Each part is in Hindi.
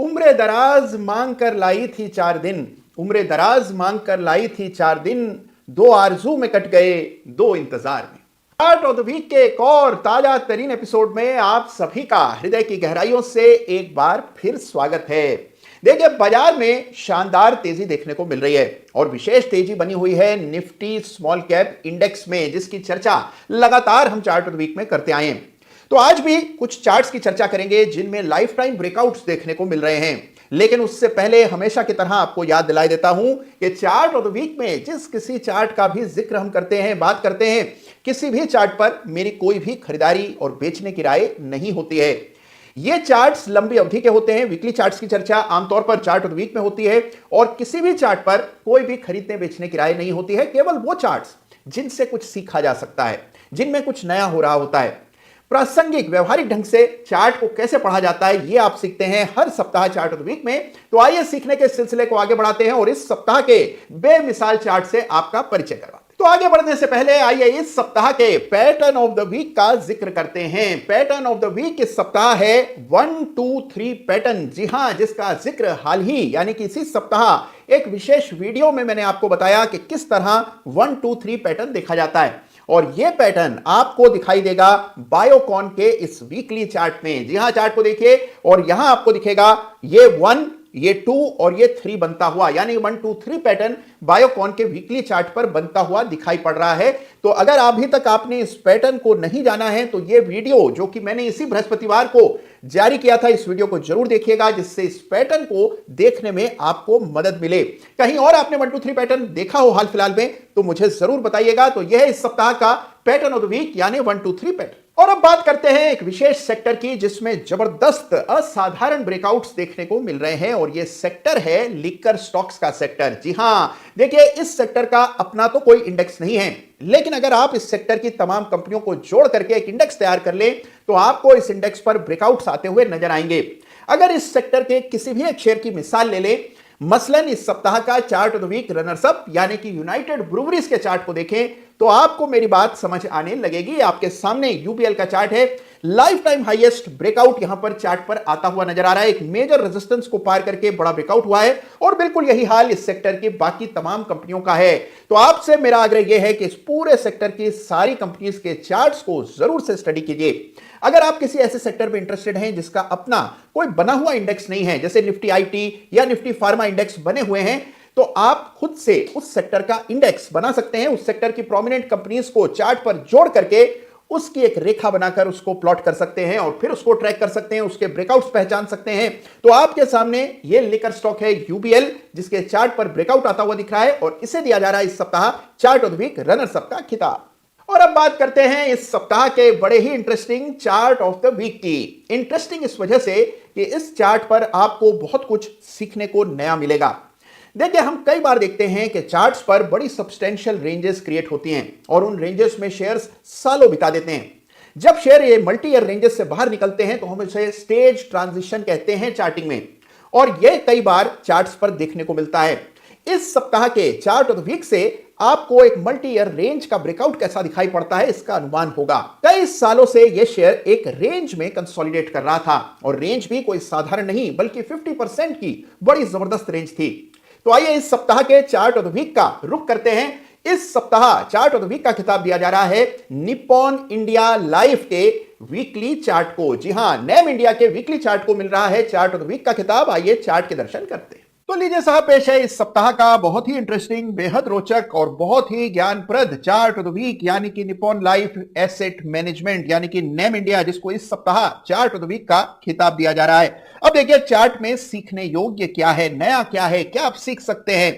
उम्र दराज मांग कर लाई थी 4 दिन। उम्र दराज मांग कर लाई थी 4 दिन। 2 आरजू में कट गए, 2 इंतजार में। चार्ट ऑफ द वीक के एक और ताजा तरीन एपिसोड में आप सभी का हृदय की गहराइयों से एक बार फिर स्वागत है। देखिए, बाजार में शानदार तेजी देखने को मिल रही है और विशेष तेजी बनी हुई है निफ्टी स्मॉल कैप इंडेक्स में, जिसकी चर्चा लगातार हम चार्ट ऑफ द वीक में करते आए हैं। तो आज भी कुछ चार्ट्स की चर्चा करेंगे जिनमें लाइफ टाइम ब्रेकआउट्स देखने को मिल रहे हैं। लेकिन उससे पहले हमेशा की तरह आपको याद दिलाई देता हूं कि चार्ट ऑफ द वीक में जिस किसी चार्ट का भी जिक्र हम करते हैं, बात करते हैं, किसी भी चार्ट पर मेरी कोई भी खरीदारी और बेचने की राय नहीं होती है। ये चार्ट्स लंबी अवधि के होते हैं। वीकली चार्ट्स की चर्चा आमतौर पर चार्ट ऑफ द वीक में होती है और किसी भी चार्ट पर कोई भी खरीदने बेचने की राय नहीं होती है। केवल वो चार्ट्स जिनसे कुछ सीखा जा सकता है, जिनमें कुछ नया हो रहा होता है। प्रासंगिक व्यवहारिक ढंग से चार्ट को कैसे पढ़ा जाता है, ये आप सीखते हैं हर सप्ताह चार्ट ऑफ द वीक में। तो आइए सीखने के सिलसिले को आगे बढ़ाते हैं और इस सप्ताह के बेमिसाल चार्ट से आपका परिचय करवाते हैं। तो आगे बढ़ने से पहले आइए इस सप्ताह के पैटर्न ऑफ द वीक का जिक्र करते हैं। पैटर्न ऑफ द वीक इस सप्ताह है 1 2 3 पैटर्न। जी हां, जिसका जिक्र हाल ही यानी कि इसी सप्ताह एक विशेष वीडियो में मैंने आपको बताया कि किस तरह 1 2 3 पैटर्न देखा जाता है। और यह पैटर्न आपको दिखाई देगा बायोकॉन के इस वीकली चार्ट में। जी हां, चार्ट को देखिए और यहां आपको दिखेगा ये 1, ये 2 और ये 3 बनता हुआ, यानी 1 2 3 पैटर्न बायोकॉन के वीकली चार्ट पर बनता हुआ दिखाई पड़ रहा है। तो अगर अभी तक आपने इस पैटर्न को नहीं जाना है तो ये वीडियो जो कि मैंने इसी बृहस्पतिवार को जारी किया था, इस वीडियो को जरूर देखिएगा, जिससे इस पैटर्न को देखने में आपको मदद मिले। कहीं और आपने 1 2 3 पैटर्न देखा हो हाल फिलहाल में तो मुझे जरूर बताइएगा। तो यह है इस सप्ताह का पैटर्न ऑफ द वीक, यानी 1 2 3 पैटर्न। और अब बात करते हैं एक विशेष सेक्टर की जिसमें जबरदस्त असाधारण ब्रेकआउट्स देखने को मिल रहे हैं और यह सेक्टर है लिकर स्टॉक्स का सेक्टर। जी हां, देखिए, इस सेक्टर का अपना तो कोई इंडेक्स नहीं है, लेकिन अगर आप इस सेक्टर की तमाम कंपनियों को जोड़ करके एक इंडेक्स तैयार कर लें तो आपको इस इंडेक्स पर ब्रेकआउट्स आते हुए नजर आएंगे। अगर इस सेक्टर के किसी भी एक शेयर की मिसाल ले लें, मसलन इस सप्ताह का chart of the week runners up यानी कि यूनाइटेड ब्रूवरीज के चार्ट को देखें तो आपको मेरी बात समझ आने लगेगी। आपके सामने यूबीएल का चार्ट है। लाइफ टाइम हाईएस्ट ब्रेकआउट यहां पर चार्ट पर आता हुआ नजर आ रहा है। एक मेजर रेजिस्टेंस को पार करके बड़ा ब्रेकआउट हुआ है और बिल्कुल यही हाल इस सेक्टर की बाकी तमाम कंपनियों का है। तो आपसे मेरा आग्रह यह है कि इस पूरे सेक्टर की सारी कंपनीज के चार्ट्स को जरूर से स्टडी कीजिए। अगर आप किसी ऐसे सेक्टर में इंटरेस्टेड हैं जिसका अपना कोई बना हुआ इंडेक्स नहीं है, जैसे निफ्टी आईटी या निफ्टी फार्मा इंडेक्स बने हुए हैं, तो आप खुद से उस सेक्टर का इंडेक्स बना सकते हैं। उस सेक्टर की प्रोमिनेंट कंपनीज को चार्ट पर जोड़ करके उसकी एक रेखा बनाकर उसको प्लॉट कर सकते हैं और फिर उसको ट्रैक कर सकते हैं, उसके ब्रेकआउट्स पहचान सकते हैं। तो आपके सामने ये लिकर स्टॉक है यूबीएल, जिसके चार्ट पर ब्रेकआउट आता हुआ दिख रहा है और इसे दिया जा रहा है इस सप्ताह chart of the week runners up का खिताब। और अब बात करते हैं इस सप्ताह के बड़े ही interesting chart of the week की। इंटरेस्टिंग इस वजह से कि इस चार्ट पर आपको बहुत कुछ सीखने को नया मिलेगा। देखिए, हम कई बार देखते हैं कि चार्ट्स पर बड़ी सब्सटेंशियल रेंजेस क्रिएट होती हैं और उन रेंजेस में शेयर्स सालों बिता देते हैं। जब शेयर ये मल्टी ईयर रेंजेस से बाहर निकलते हैं तो हम इसे स्टेज ट्रांजिशन कहते हैं चार्टिंग में, और यह कई बार चार्ट्स पर देखने को मिलता है। इस सप्ताह के चार्ट ऑफ द वीक से आपको एक मल्टी ईयर रेंज का ब्रेकआउट कैसा दिखाई पड़ता है इसका अनुमान होगा। कई सालों से यह शेयर एक रेंज में कंसोलिडेट कर रहा था और रेंज भी कोई साधारण नहीं बल्कि 50% की बड़ी जबरदस्त रेंज थी। तो आइए इस सप्ताह के चार्ट ऑफ द वीक का रुख करते हैं। इस सप्ताह चार्ट ऑफ द वीक का खिताब दिया जा रहा है निप्पॉन इंडिया लाइफ के वीकली चार्ट को। जी हां, नेम इंडिया के वीकली चार्ट को मिल रहा है चार्ट ऑफ द वीक का खिताब। आइए चार्ट के दर्शन करते हैं। तो लीजिए साहब, पेश है इस सप्ताह का बहुत ही इंटरेस्टिंग, बेहद रोचक और बहुत ही ज्ञानप्रद चार्ट ऑफ द वीक, यानी कि निप्पॉन लाइफ एसेट मैनेजमेंट यानी कि नेम इंडिया, जिसको इस सप्ताह चार्ट ऑफ द वीक का खिताब दिया जा रहा है। अब देखिए चार्ट में सीखने योग्य क्या है, नया क्या है, क्या आप सीख सकते हैं।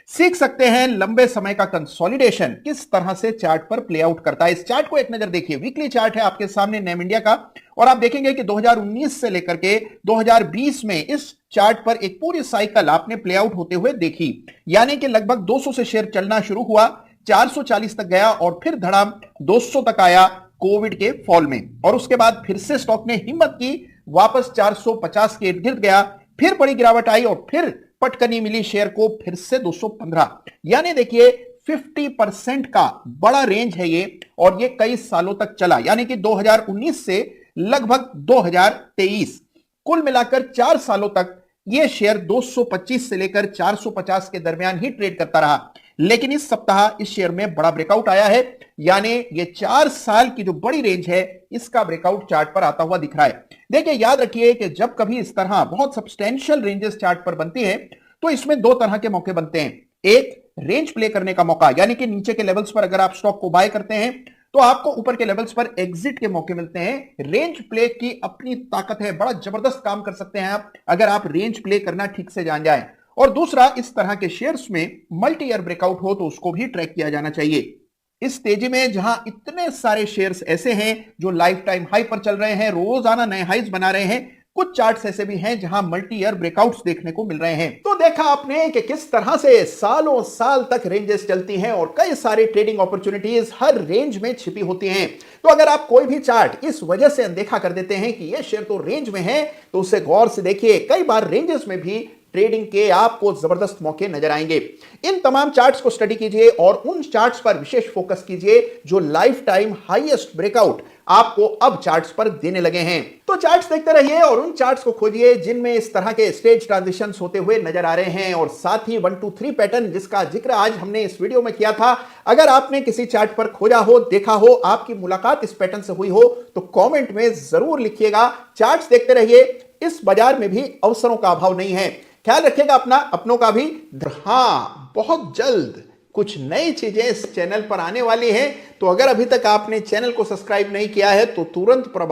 सीख सकते हैं लंबे समय का कंसोलिडेशन किस तरह से चार्ट पर प्ले आउट करता है। इस चार्ट को एक नजर देखिए। वीकली चार्ट है आपके सामने नेम इंडिया का और आप देखेंगे कि 2019 से लेकर के 2020 में इस चार्ट पर एक पूरी साइकिल आपने प्ले आउट होते हुए देखी, यानी कि लगभग 200 से शेयर चलना शुरू हुआ, 440 तक गया और फिर धड़ाम 200 तक आया कोविड के फॉल में, और उसके बाद फिर से स्टॉक ने हिम्मत की, वापस 450 के इर्द गिर्द गया, फिर बड़ी गिरावट आई और फिर पटकनी मिली शेयर को फिर से 215। यानी देखिए 50% का बड़ा रेंज है ये, और ये कई सालों तक चला, यानी कि 2019 से लगभग 2023, कुल मिलाकर 4 सालों तक यह शेयर 225 से लेकर 450 के दरमियान ही ट्रेड करता रहा, लेकिन इस सप्ताह इस शेयर में बड़ा ब्रेकआउट आया है, यानी ये 4 साल की जो बड़ी रेंज है इसका ब्रेकआउट चार्ट पर आता हुआ दिख रहा है। देखिए, याद रखिए कि जब कभी इस तरह बहुत सब्सटेंशियल रेंजेस चार्ट पर बनती है तो इसमें दो तरह के मौके बनते हैं। एक, रेंज प्ले करने का मौका, यानी कि नीचे के लेवल्स पर अगर आप स्टॉक को बाय करते हैं तो आपको ऊपर के लेवल्स पर एग्जिट के मौके मिलते हैं। रेंज प्ले की अपनी ताकत है, बड़ा जबरदस्त काम कर सकते हैं आप अगर आप रेंज प्ले करना ठीक से जान जाएं। और दूसरा, इस तरह के शेयर्स में मल्टी ईयर ब्रेकआउट हो तो उसको भी ट्रैक किया जाना चाहिए। इस तेजी में जहां इतने सारे शेयर्स ऐसे हैं जो लाइफ टाइम हाई पर चल रहे हैं, रोजाना नए हाइज बना रहे हैं, कुछ चार्ट्स ऐसे भी हैं जहां मल्टी ईयर ब्रेकआउट्स देखने को मिल रहे हैं। तो देखा आपने कि किस तरह से सालों साल तक रेंजेस चलती हैं और कई सारी ट्रेडिंग अपॉर्चुनिटीज हर रेंज में छिपी होती हैं। तो अगर आप कोई भी चार्ट इस वजह से अनदेखा कर देते हैं कि यह शेयर तो रेंज में है, तो उसे गौर से देखिए, कई बार रेंजेस में भी ट्रेडिंग के आपको जबरदस्त मौके नजर आएंगे। इन तमाम चार्ट्स को स्टडी कीजिए और उन चार्ट्स पर विशेष फोकस कीजिए जो लाइफ टाइम हाईएस्ट ब्रेकआउट आपको अब चार्ट्स पर देने लगे हैं। तो चार्ट्स देखते रहिए और उन चार्ट्स को खोजिए जिनमें इस तरह के स्टेज ट्रांजिशंस होते हुए नजर आ रहे हैं, और साथ ही 1 2 3 पैटर्न जिसका जिक्र आज हमने इस वीडियो में किया था, अगर आपने किसी चार्ट पर खोजा हो, देखा हो, आपकी मुलाकात इस पैटर्न से हुई हो तो कमेंट में जरूर लिखिएगा। चार्ट्स देखते रहिए, इस बाजार में भी अवसरों का अभाव नहीं है। ख्याल रखिएगा अपना, अपनों का भी। हाँ, बहुत जल्द कुछ नई चीजें इस चैनल पर आने वाली हैं, तो अगर अभी तक आपने चैनल को सब्सक्राइब नहीं किया है तो तुरंत प्रभाव